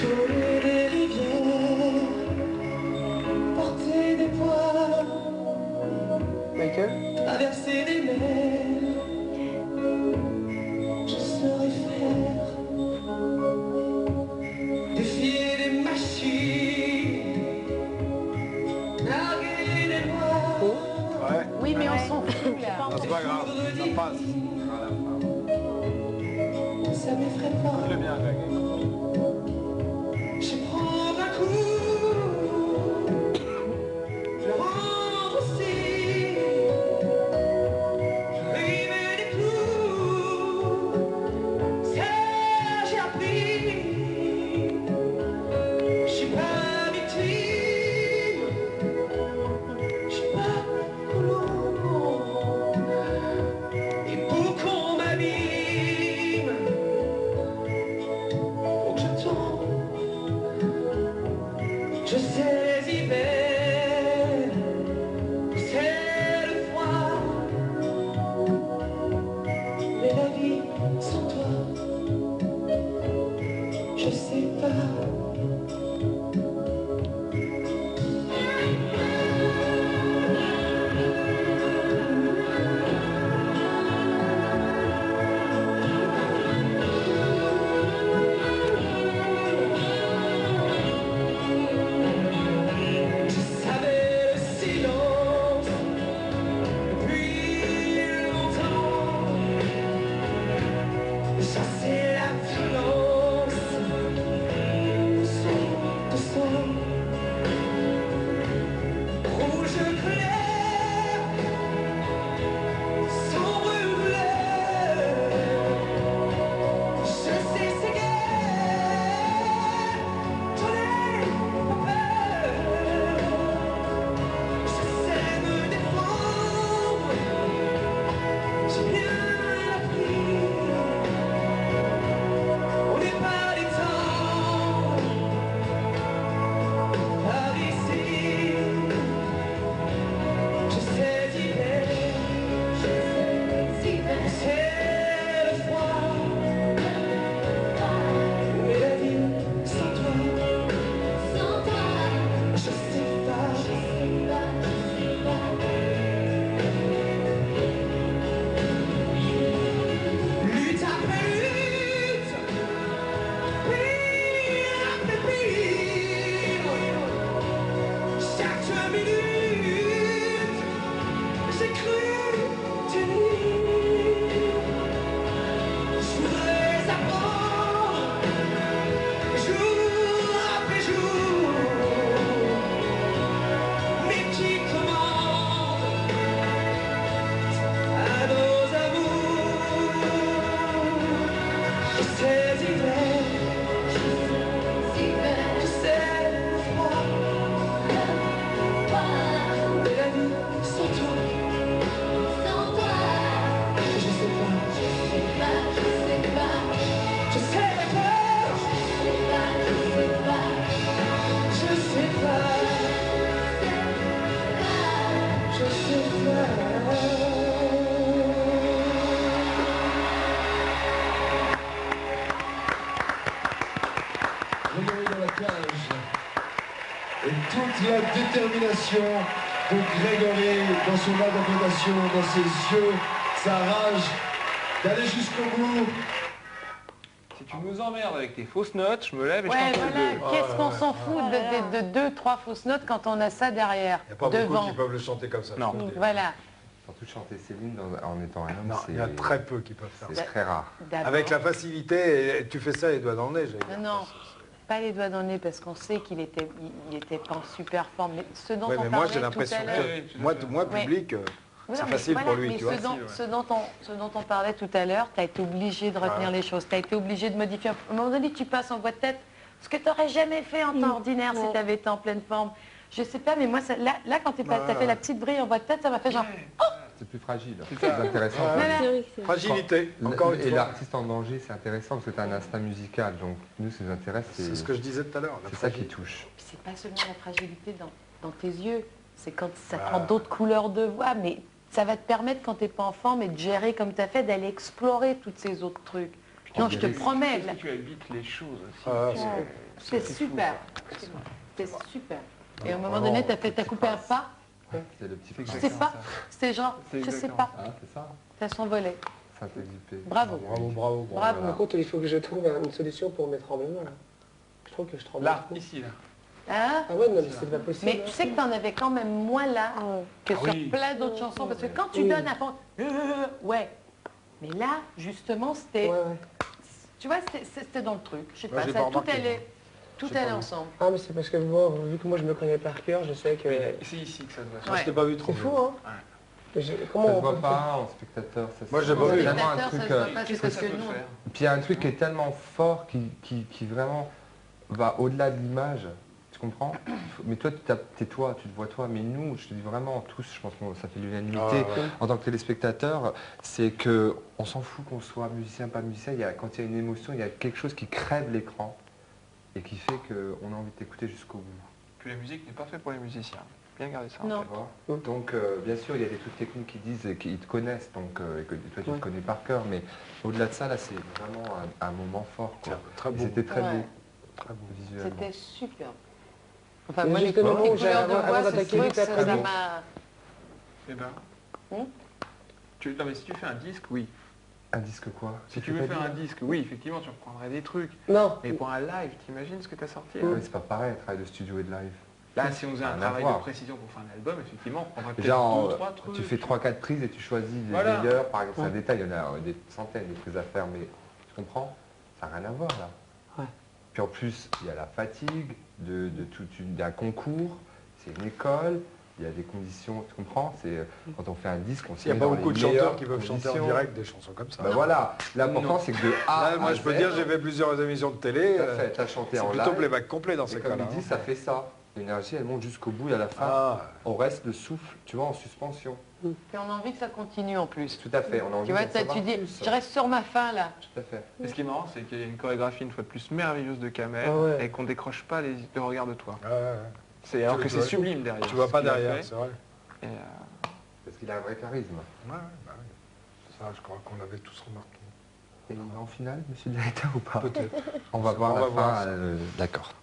Tourner des rivières, porter des poids, Michael? traverser des mers, je saurais faire. Défier des machines, narguer des lois. Ouais. Oui, mais on s'en fout là. Non, c'est pas grave, ça passe. Ça m'effraie pas. Écoute-le bien, Greg. Je prends un coup, je rentre aussi, je rive des clous, ça j'ai appris, je suis pas victime, je suis pas colombo, et pour qu'on m'abîme, faut que je tombe. Je sais les hivers, c'est le froid, mais la vie sans toi, je sais pas. Et toute la détermination de Grégory dans son interprétation, dans ses yeux, sa rage, d'aller jusqu'au bout. Si tu nous emmerdes avec tes fausses notes, je me lève et Ouais, je t'en voilà, deux. qu'est-ce qu'on s'en fout de 2-3 fausses notes quand on a ça derrière, Il n'y a pas devant. beaucoup qui peuvent le chanter comme ça. Non. Voilà. Surtout chanter Céline en étant un homme, Non, il y a très peu qui peuvent faire ça. c'est très rare. D'abord. Avec la facilité, et tu fais ça les doigts dans le nez, j'allais dire. Non, pas les doigts dans le nez parce qu'on sait qu'il était, il était pas en super forme. Mais ce dont Oui, on mais moi parlait j'ai l'impression tout à l'heure. que moi Ouais. public, Oui, c'est non, mais facile voilà, pour lui, mais tu vois. ce dont on parlait tout à l'heure, tu as été obligé de retenir les choses, tu as été obligé de modifier. À un moment donné, tu passes en voie de tête, ce que tu n'aurais jamais fait en temps ordinaire si tu avais été en pleine forme. Je sais pas, mais moi, ça, là, quand tu as fait la petite brille en voie de tête, ça m'a fait genre... Oh, C'est plus fragile, c'est plus intéressant. voilà. C'est vrai que c'est... Fragilité, encore une Et fois. l'artiste en danger, c'est intéressant parce que tu as un instinct musical. Donc nous, ce qui nous intéresse, C'est ce que je disais tout à l'heure. la c'est ça qui fragilité. touche. Puis c'est pas seulement la fragilité dans tes yeux, c'est quand ça prend d'autres couleurs de voix, mais ça va te permettre, quand tu n'es pas en forme et de gérer comme tu as fait, d'aller explorer tous ces autres trucs. Puis Non, je te promets. Est-ce que tu habites les choses aussi? Ah, C'est super. C'est super. Et à un moment donné, t'as coupé un pas. C'est le petit Je truc. sais pas. C'était genre, C'est je sais exactement pas. Ah, c'est ça. T'as s'envolé. Saint-Exupéry. Bravo. Bravo, bravo. Bravo. Par contre, il faut que je trouve une solution pour mes tremblements. Là. Je trouve que je tremble. Là, trop. ici, là. Hein? Ah ouais, non, mais c'est pas possible. Mais tu sais que t'en avais quand même moins là que sur Oui. plein d'autres chansons. Parce que quand tu donnes à fond, ouais. Mais là, justement, c'était, Ouais, ouais. tu vois, c'était dans le truc. Je sais Moi, pas, j'ai ça, pas tout remarqué, allait, tout J'ai pas allait vu. ensemble. Ah, mais c'est parce que moi, vu que moi je me connais par cœur, je sais que. C'est ici que ça doit se Ouais. Je t'ai pas vu trop. C'est fou, hein. Mais Ça comment se on voit peut pas en spectateur. Ça Moi, se- j'ai pas c'est vu. vraiment un Spectateur, truc. ça se voit pas, c'est Qu'est-ce que parce ça que peut nous, faire? Puis il y a un truc qui est tellement fort qui vraiment va au-delà de l'image. Tu comprends? Mais toi, t'es toi, tu te vois toi. Mais nous, je te dis vraiment, tous, je pense que ça fait l'unanimité Ah, ouais. en tant que téléspectateur, c'est que on s'en fout qu'on soit musicien, pas musicien. Quand il y a une émotion, il y a quelque chose qui crève l'écran et qui fait qu'on a envie de t'écouter jusqu'au bout. Que la musique n'est pas faite pour les musiciens. Bien garder ça en Non. tête. Tu vois. Donc, bien sûr, il y a des trucs techniques qui disent et qu'ils te connaissent, donc, et que toi, tu Ouais. te connais par cœur, mais au-delà de ça, là, c'est vraiment un moment fort. Quoi. Très Et beau. c'était très Ouais. beau, Très beau. visuellement. C'était super. Enfin, Mais moi, les justement, couleurs j'ai- avant de voix, d'attaquer ce truc, Vita, ça très m'a... beau. Eh ben. Hum Non, mais si tu fais un disque, oui. Un disque quoi? Si tu veux faire un disque, oui, effectivement, tu reprendrais des trucs. Non. Mais pour un live, t'imagines ce que t'as sorti Ouais, là mais c'est pas pareil, un travail de studio et de live. Là, si on faisait un Rien à travail voir. de précision pour faire un album, effectivement, on prendrait Déjà, peut-être 2-3 trucs. tu fais 3-4 prises et tu choisis les Voilà. meilleures, par exemple, c'est un Ouais. détail, il y en a des centaines de prises à faire, mais tu comprends? Ça n'a rien à voir là. Ouais. Puis en plus, il y a la fatigue d'un concours, c'est une école, il y a des conditions, tu comprends? C'est quand on fait un disque, on Il n'y a met pas dans beaucoup les de chanteurs meilleures qui peuvent chanter en conditions. direct des chansons comme ça. Ben voilà, l'important c'est que de A Là, moi, à je peux Z, dire, j'ai fait plusieurs émissions de télé. tout à fait, t'as chanté C'est en plutôt live, playback complet dans et ces comme cas-là. il dit, ça fait ça. L'énergie, elle monte jusqu'au bout et à la fin, Ah, on reste le souffle, tu vois, en suspension. Et on a envie que ça continue en plus. Tout à fait, on a envie Tu vois, d'en savoir tu dis, plus. je reste sur ma fin là. Tout à fait. Et ce qui est marrant, c'est qu'il y a une chorégraphie une fois de plus merveilleuse de Kamel Ah ouais. et qu'on décroche pas le regard de toi. ouais, ouais. Alors que Tu c'est vois- sublime derrière. Tu vois ce pas qu'il a derrière, fait. c'est vrai. Et, Parce qu'il a un vrai charisme. Ouais, bah oui. Ça, je crois qu'on l'avait tous remarqué. Et on va en finale, monsieur le directeur, ou pas Peut-être. On va voir On la va fin. voir ça. D'accord.